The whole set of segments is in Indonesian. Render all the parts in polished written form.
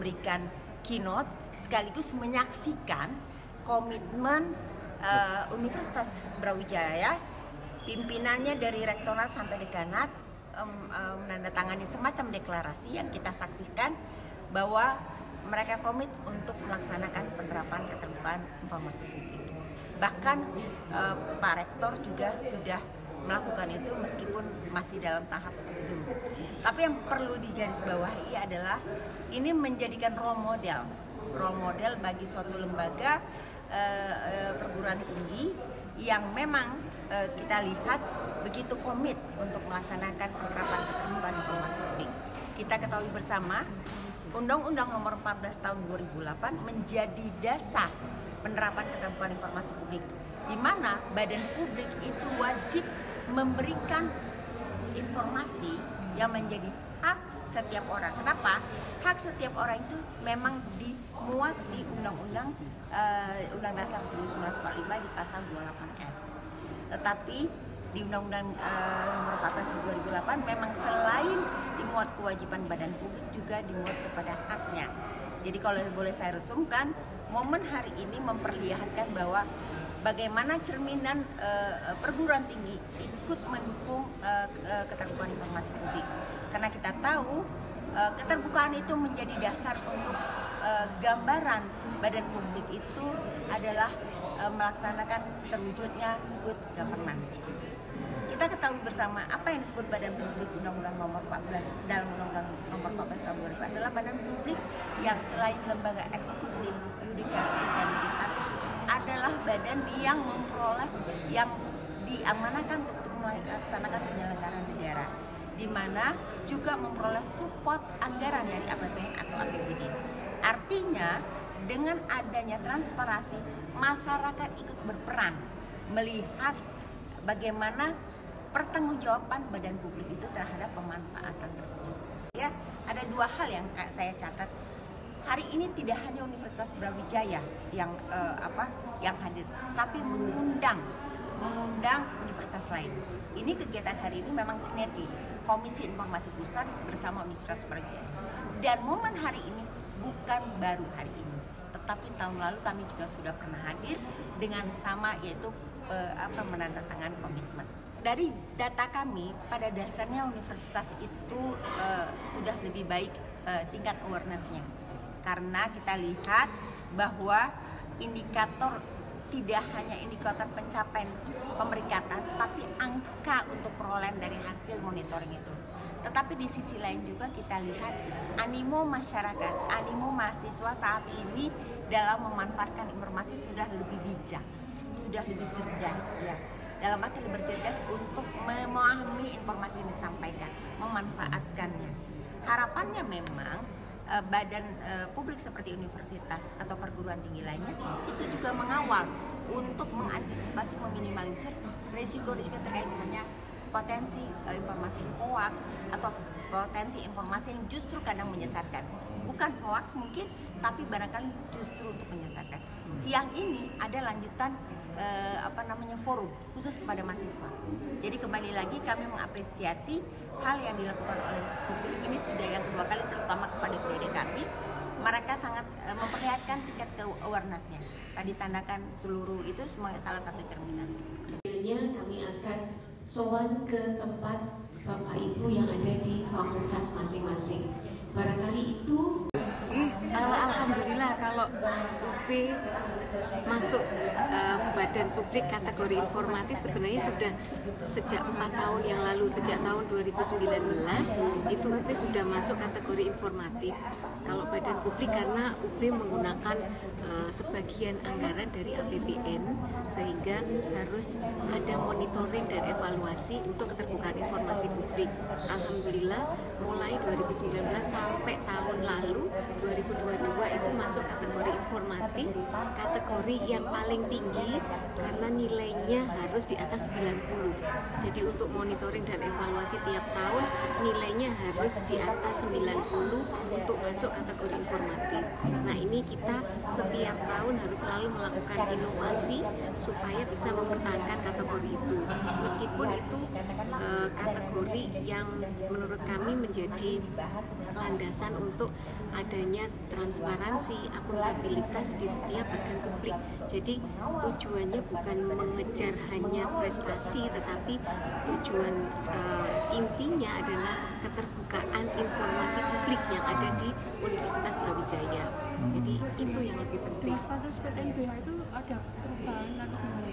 memberikan keynote sekaligus menyaksikan komitmen Universitas Brawijaya, pimpinannya dari rektorat sampai dekanat menandatangani semacam deklarasi yang kita saksikan bahwa mereka komit untuk melaksanakan penerapan keterbukaan informasi publik. Bahkan Pak Rektor juga sudah melakukan itu meskipun masih dalam tahap Zoom. Tapi yang perlu digarisbawahi adalah ini menjadikan role model bagi suatu lembaga perguruan tinggi yang memang kita lihat begitu komit untuk melaksanakan penerapan keterbukaan informasi publik. Kita ketahui bersama Undang-Undang Nomor 14 Tahun 2008 menjadi dasar penerapan keterbukaan informasi publik, di mana badan publik itu wajib memberikan informasi yang menjadi hak setiap orang. Kenapa? Hak setiap orang itu memang dimuat di Undang-Undang Dasar 1945 di pasal 28F. Tetapi di Undang-Undang Nomor 14 2008 memang selain dimuat kewajiban badan publik juga dimuat kepada haknya. Jadi kalau boleh saya resumkan, momen hari ini memperlihatkan bahwa bagaimana cerminan perguruan tinggi ikut mendukung keterbukaan informasi publik. Karena kita tahu keterbukaan itu menjadi dasar untuk gambaran badan publik itu adalah melaksanakan terwujudnya good governance. Kita ketahui bersama apa yang disebut badan publik Undang-Undang Nomor 14 dalam Undang-Undang Nomor 14 Tahun 2000 adalah badan publik yang selain lembaga eksekutif, yudikatif dan legislatif adalah badan yang memperoleh, yang diamanahkan untuk melaksanakan penyelenggaraan negara, di mana juga memperoleh support anggaran dari APBN atau APBD. Artinya dengan adanya transparansi, masyarakat ikut berperan melihat bagaimana pertanggungjawaban badan publik itu terhadap pemanfaatan tersebut. Ya, ada dua hal yang saya catat. Hari ini tidak hanya Universitas Brawijaya yang hadir, tapi mengundang universitas lain. Ini kegiatan hari ini memang sinergi Komisi Informasi Pusat bersama Universitas Brawijaya. Dan momen hari ini bukan baru hari ini, tetapi tahun lalu kami juga sudah pernah hadir dengan sama, yaitu menandatangani komitmen. Dari data kami, pada dasarnya universitas itu sudah lebih baik tingkat awareness-nya. Karena kita lihat bahwa indikator tidak hanya indikator pencapaian pemeringkatan, tapi angka untuk perolehan dari hasil monitoring itu. Tetapi di sisi lain juga kita lihat animo masyarakat, animo mahasiswa saat ini dalam memanfaatkan informasi sudah lebih bijak, sudah lebih cerdas, ya. Dalam arti lebih cerdas untuk memahami informasi yang disampaikan, memanfaatkannya. Harapannya memang badan publik seperti universitas atau perguruan tinggi lainnya itu juga mengawal untuk mengantisipasi, meminimalisir risiko-risiko terkait misalnya potensi informasi hoax atau potensi informasi yang justru kadang menyesatkan. Bukan hoax mungkin, tapi barangkali justru untuk menyesatkan. Siang ini ada lanjutan forum khusus kepada mahasiswa. Jadi kembali lagi kami mengapresiasi hal yang dilakukan oleh publik ini sudah yang kedua kali, terutama kepada periode kami. Mereka sangat memperlihatkan tingkat awareness-nya. Tadi tandakan seluruh itu sebagai salah satu cerminan. Akhirnya kami akan sowan ke tempat Bapak Ibu yang ada di fakultas masing-masing. Barangkali itu alhamdulillah kalau UP masuk badan publik kategori informatif sebenarnya sudah sejak 4 tahun yang lalu, sejak tahun 2019 itu UP sudah masuk kategori informatif. Kalau badan publik karena UP menggunakan sebagian anggaran dari APBN sehingga harus ada monitoring dan evaluasi untuk keterbukaan informasi publik. Alhamdulillah mulai 2019 sampai tahun lalu 2022 itu masuk kategori informatif, kategori yang paling tinggi karena nilainya harus di atas 90. Jadi untuk monitoring dan evaluasi tiap tahun nilainya harus di atas 90 untuk masuk kategori informatif. Nah ini kita setiap tahun harus selalu melakukan inovasi supaya bisa mempertahankan kategori itu. Meskipun itu kategori yang menurut kami menjadi landasan untuk adanya transparansi, akuntabilitas di setiap badan publik. Jadi tujuannya bukan mengejar hanya prestasi, tetapi tujuan intinya adalah keterbukaan informasi publik yang ada di Universitas Brawijaya. Jadi itu yang lebih penting. Status PTNBH itu ada perubahan atau gimana?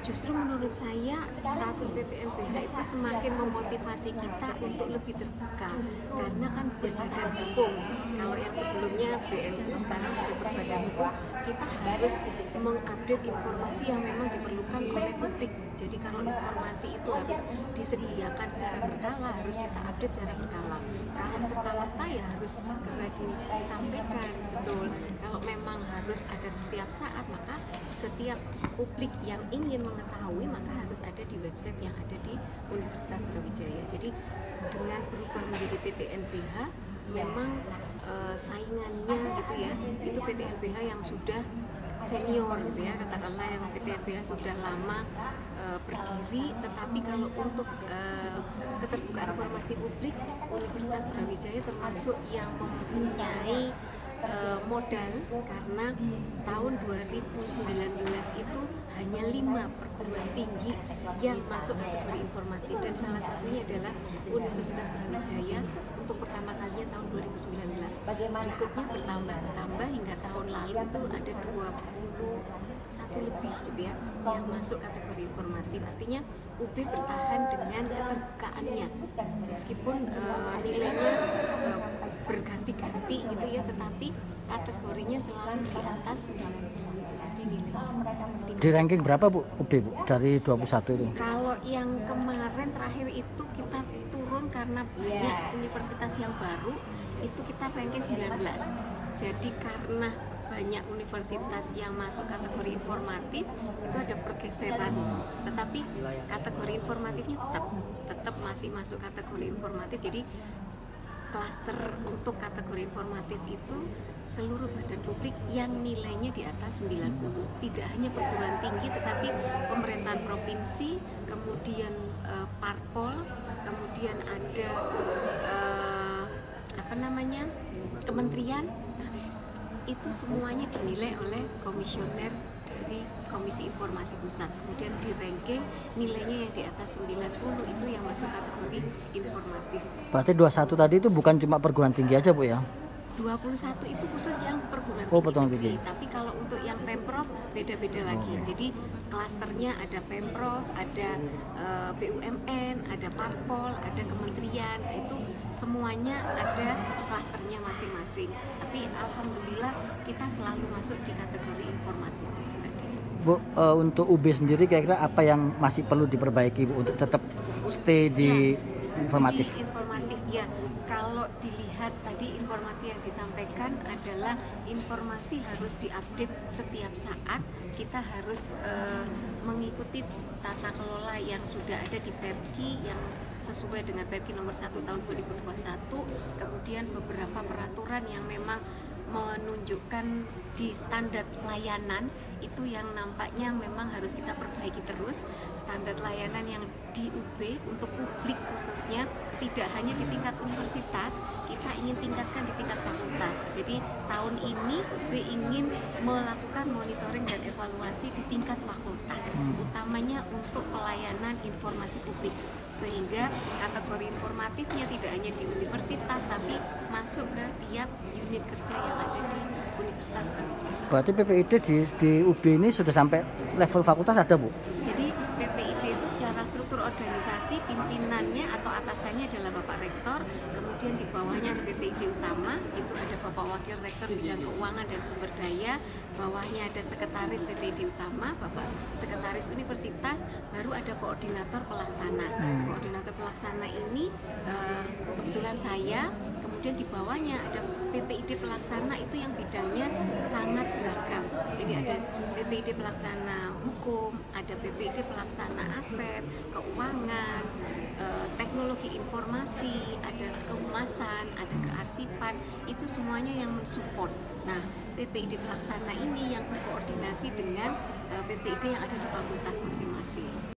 Justru menurut saya status PTNBH itu semakin memotivasi kita untuk lebih terbuka, karena kan berbadan hukum. Kalau yang sebelumnya BNU, sekarang sudah berbadan hukum, kita harus mengupdate informasi yang memang diperlukan oleh publik. Jadi kalau informasi itu harus disediakan secara berkala, harus kita update secara berkala. Kalau serta-merta ya harus segera disampaikan, betul. Kalau memang harus ada setiap saat, maka setiap publik yang ingin mengetahui maka harus ada di website yang ada di Universitas Brawijaya. Jadi dengan berubah menjadi PTNBH, memang saingannya gitu ya, itu PTNBH yang sudah senior gitu ya, katakanlah yang PTNBH sudah lama berdiri, tetapi kalau untuk keterbukaan informasi publik, Universitas Brawijaya termasuk yang mempunyai modal, karena tahun 2019 itu hanya 5 perguruan tinggi yang masuk kategori informatif, dan salah satunya adalah Universitas Brawijaya untuk pertama kalinya tahun 2019. Berikutnya bertambah hingga tahun lalu itu ada 21 lebih gitu ya yang masuk kategori informatif. Artinya UB bertahan dengan keterbukaannya meskipun nilainya berganti-ganti gitu ya, tetapi kategorinya selalu di atas 90. Jadi nilainya Di ranking berapa Bu UB Bu dari 21 itu? kalau yang kemarin terakhir itu kita turun karena banyak universitas yang baru, itu kita ranking 19. Jadi karena banyak universitas yang masuk kategori informatif, itu ada pergeseran. Tetapi kategori informatifnya tetap masih masuk kategori informatif. Jadi klaster untuk kategori informatif itu seluruh badan publik yang nilainya di atas 90. Tidak hanya perguruan tinggi, tetapi pemerintahan provinsi, kemudian parpol, kemudian ada kementerian. Nah, itu semuanya dinilai oleh komisioner dari Komisi Informasi Pusat. Kemudian di ranking nilainya yang di atas 90 itu yang masuk kategori informatif. Berarti 21 tadi itu bukan cuma perguruan tinggi aja Bu ya? 21 itu khusus yang perguruan Oh, tinggi perguruan negeri. tinggi. Tapi kalau untuk yang Pemprov beda-beda lagi. Jadi klasternya ada Pemprov, ada BUMN, ada Parpol, ada kementerian. Nah, itu semuanya ada klasternya masing-masing. Tapi alhamdulillah kita selalu masuk di kategori informatif. Bu, untuk UB sendiri kira-kira apa yang masih perlu diperbaiki Bu untuk tetap stay di informatif? Di informatif ya. Kalau dilihat tadi informasi yang disampaikan adalah informasi harus diupdate setiap saat. Kita harus mengikuti tata kelola yang sudah ada di Perki yang sesuai dengan Perki nomor 1 tahun 2021. Kemudian beberapa peraturan yang memang menunjukkan di standar layanan itu yang nampaknya memang harus kita perbaiki terus. Standar layanan yang di UB untuk publik khususnya tidak hanya di tingkat universitas, kita ingin tingkatkan di tingkat fakultas. Jadi tahun ini UB ingin melakukan monitoring dan evaluasi di tingkat fakultas, utamanya untuk pelayanan informasi publik, sehingga kategori informatifnya tidak hanya di universitas tapi masuk ke tiap unit kerja yang ada di Universitas Brawijaya. Berarti PPID di UB ini sudah sampai level fakultas ada Bu? Jadi PPID itu secara struktur organisasi pimpinannya atau atasannya adalah Bapak Rektor, kemudian di bawahnya ada PPID utama, itu ada Bapak Wakil Rektor bidang keuangan dan sumber daya, bawahnya ada sekretaris PPID utama, Bapak Sekretaris Universitas, baru ada koordinator pelaksana. Koordinator pelaksana ini kebetulan saya. Kemudian di bawahnya ada PPID pelaksana, itu yang bidangnya sangat beragam. Jadi ada PPID pelaksana hukum, ada PPID pelaksana aset, keuangan, teknologi informasi, ada kehumasan, ada kearsipan, itu semuanya yang mensupport. Nah, PPID pelaksana ini yang berkoordinasi dengan PPID yang ada di fakultas masing-masing.